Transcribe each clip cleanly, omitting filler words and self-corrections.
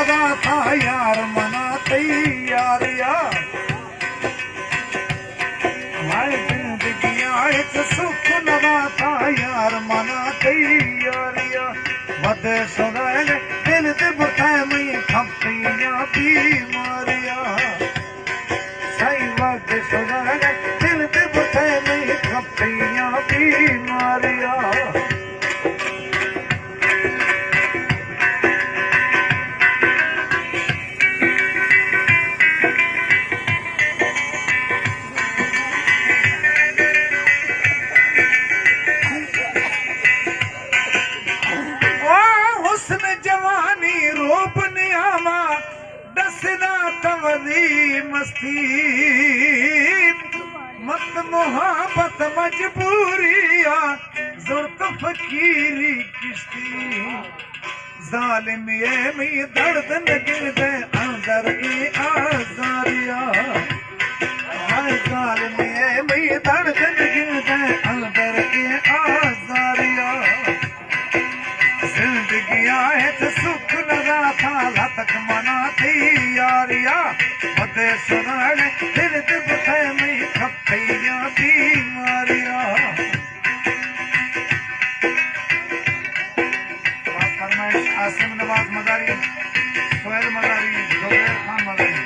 लगा था यार मना तैयारिया हमारी जिंदगियां एक सुख लगा था यार मना तैयारिया वदे सुनाए दिल दे बुठाए में खपियां बीमारिया सही वक्त सुनाए दिल दे बुठाए में खपियां बीमारिया मस्ती मत मोहब्बत मजबूरिया जुर्त फकीरी किश्ती जालिम ये में दर्द लगे दे अंदर की आजारिया हाय जालिम ये में दर्द लगे दे अंदर की आजारिया जिंदगियां है तो सुख लगा था लतक मना थी यारिया मते सुनाने दिल दे बुठाए में खपियां बीमारिया फरमाइश आसिम नवाज मदारी सोहेल मदारी जोबेर खान मदारी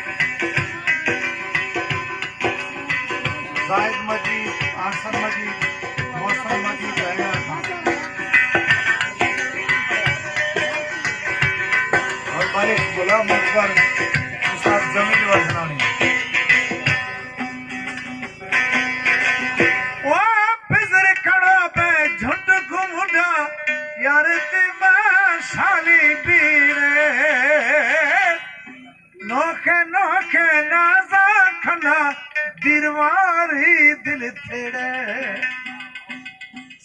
जाहिद मजीद आसन मजीद मौसम मजीद हैदर खान और मालिक गुलाम अकबर उस्ताद जमील वजनानी वो फिजर खड़ा पे झुंड घुमुंडा यार ते शाली बीरे नोखे नोखे नाजा खना दिरवारी दिल थेड़े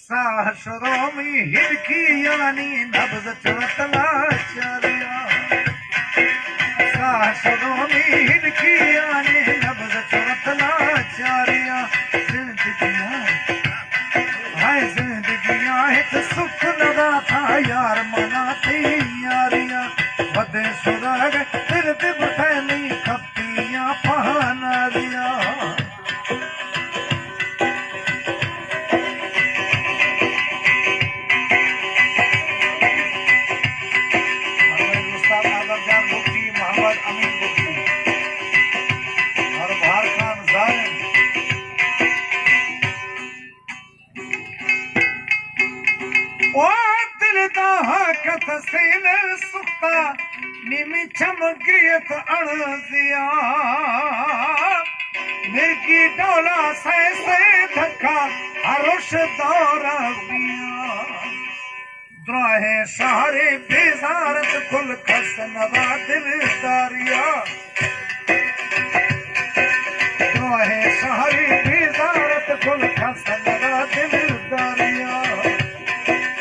साहसरों में हिड़की यानी नब्ज चवतला चरिया साहसरों में हिड़की यानी नब्ज चवतला चरिया जिंदगियां हाय जिंदगियां एक सुख लगा था यार मना तैयारिया वदे सुराग दिल दे बुठाए में खपियां पहना दिया चमक्रियत अणसिया मिर्गी डोला से धक्का हरुष दौरा पिया द्रोहे सहारे बेजारत कुल खस नवा दिलदारिया द्रोहे सहारे बेजारत कुल खस नवा दिलदारिया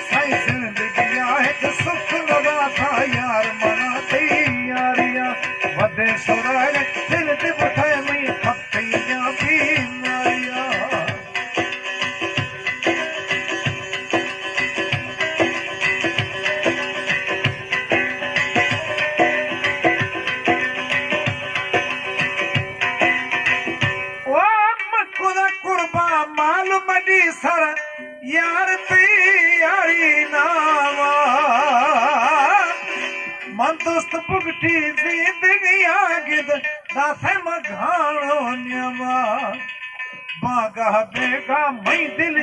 सही जिंदगियां है सुख लगा था यार मना तैयारिया वदे सुराग दिल दे बुठाए में खपियां बीमारिया ओ मकुदा कुर्बा माल मडी सर यार तैयारी नावा मन दोस्त पुगटी जिंदगी आगिद दासे मघाणो न्यवा बागा बेगा मई दिल